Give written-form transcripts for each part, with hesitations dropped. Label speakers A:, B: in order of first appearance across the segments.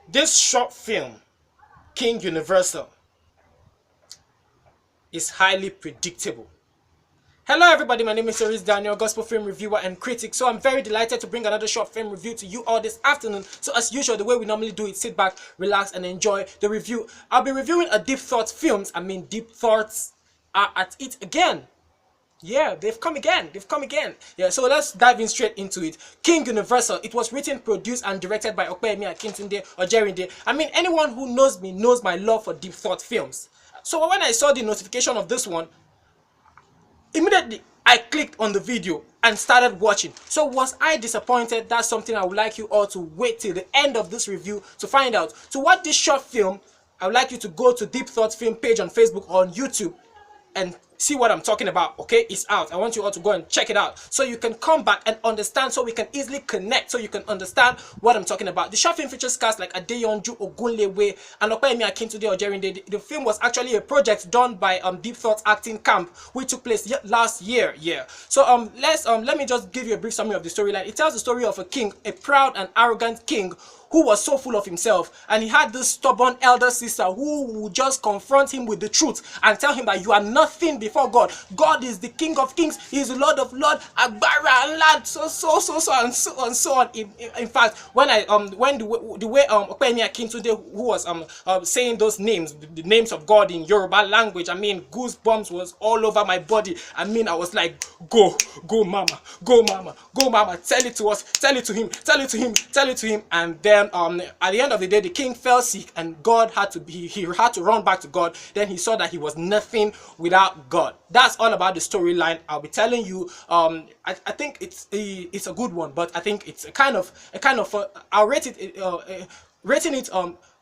A: This short film, King Universal, is highly predictable. Hello everybody, my name is Oris Daniel, gospel film reviewer and critic. So I'm very delighted to bring another short film review to you all this afternoon. So as usual, the way we normally do it, sit back, relax and enjoy the review. I'll be reviewing a Deep Thoughts films. Deep Thoughts are at it again. Yeah, they've come again. Yeah, so let's dive in straight into it. King Universal. It was written, produced, and directed by Opeyemi Akintunde or Jerinde. Anyone who knows me knows my love for Deep Thought films. So when I saw the notification of this one, immediately I clicked on the video and started watching. So was I disappointed? That's something I would like you all to wait till the end of this review to find out. To watch this short film, I would like you to go to Deep Thoughts film page on Facebook or on YouTube and see what I'm talking about. Okay, it's out. I want you all to go and check it out so you can come back and understand, so we can easily connect, so you can understand what I'm talking about. The short film features cast like Adeyonju Ogunlewe and Opeyemi Akintunde Ojerinde. The film was actually a project done by Deep Thought Acting Camp, which took place last year. Yeah. So let me just give you a brief summary of the storyline. It tells the story of a king, a proud and arrogant king who was so full of himself, and he had this stubborn elder sister who would just confront him with the truth and tell him that you are nothing before God. God is the King of Kings, he is the Lord of Lords, Agbara and Lad, so and so on. In fact, when the way Opeyemi Akintunde, who was saying those names, the names of God in Yoruba language, goosebumps was all over my body. I was like, go mama, tell it to us, tell it to him. And then at the end of the day, the king fell sick, and God had to he had to run back to God. Then he saw that he was nothing without God. That's all about the storyline. I'll be telling you. I think it's a good one, but I think it's a kind of I'll rate it rating it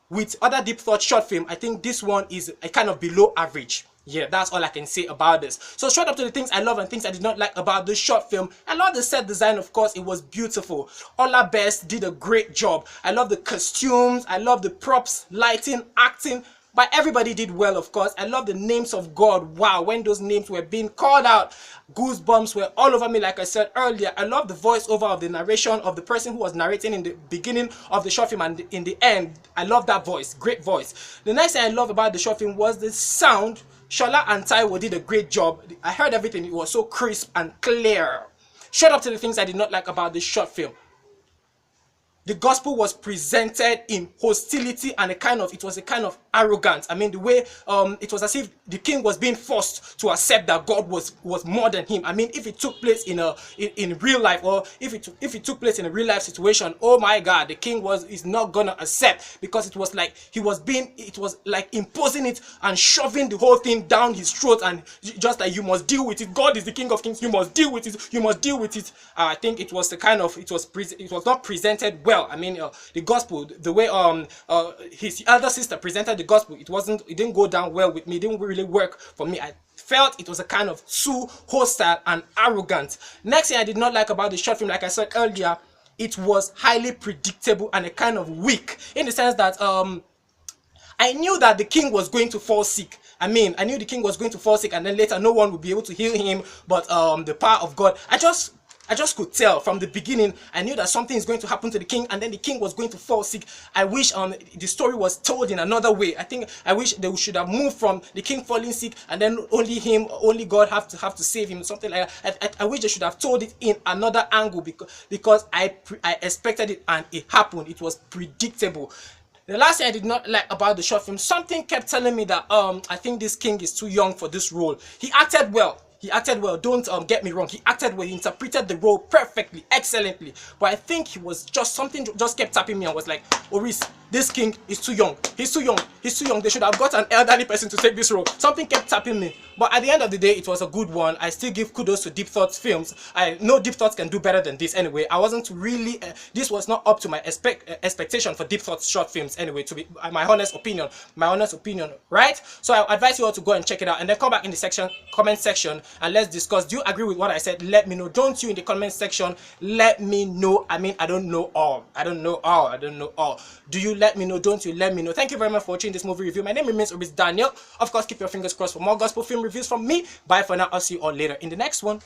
A: with other Deep Thought short film. I think this one is a kind of below average. Yeah, that's all I can say about this. So straight up to the things I love and things I did not like about this short film. I love the set design, of course. It was beautiful. Ola Best did a great job. I love the costumes. I love the props, lighting, acting. But everybody did well, of course. I love the names of God. Wow, when those names were being called out, goosebumps were all over me, like I said earlier. I love the voiceover of the narration of the person who was narrating in the beginning of the short film and in the end. I love that voice. Great voice. The next thing I love about the short film was the sound. Shola and Taiwo did a great job. I heard everything. It was so crisp and clear. Straight up to the things I did not like about this short film. The gospel was presented in hostility and it was a kind of arrogance. The way it was as if the king was being forced to accept that God was more than him. If it took place in real life, or if it took place in a real life situation, oh my God, the king is not gonna accept, because it was like imposing it and shoving the whole thing down his throat, and just like, you must deal with it. God is the King of Kings. You must deal with it. I think it was it was not presented well. The gospel, the way his elder sister presented the gospel, it didn't go down well with me. It didn't really work for me. I felt it was a kind of too hostile and arrogant. Next thing I did not like about the short film, like I said earlier, it was highly predictable and a kind of weak, in the sense that I knew that the king was going to fall sick. I knew the king was going to fall sick, and then later no one would be able to heal him but the power of God. I just could tell from the beginning. I knew that something is going to happen to the king, and then the king was going to fall sick. I wish the story was told in another way. I wish they should have moved from the king falling sick and then only God have to save him, something like that. I wish they should have told it in another angle, because I expected it and it happened. It was predictable. The last thing I did not like about the short film, something kept telling me that I think this king is too young for this role. He acted well. Don't get me wrong. He acted well. He interpreted the role perfectly, excellently. But I think he was something just kept tapping me and was like, Oris, this king is too young. He's too young. They should have got an elderly person to take this role. Something kept tapping me. But at the end of the day, it was a good one. I still give kudos to Deep Thoughts films. I know Deep Thoughts can do better than this anyway. I wasn't really, this was not up to my expectation for Deep Thoughts short films anyway, to be my honest opinion, right? So I advise you all to go and check it out, and then come back in the comment section, and let's discuss. Do you agree with what I said? Let me know. Don't you in the comment section let me know. I don't know all. Do you let me know? Don't you let me know? Thank you very much for watching this movie review. My name remains Oris Daniel. Of course, keep your fingers crossed for more gospel film reviews from me. Bye for now. I'll see you all later in the next one.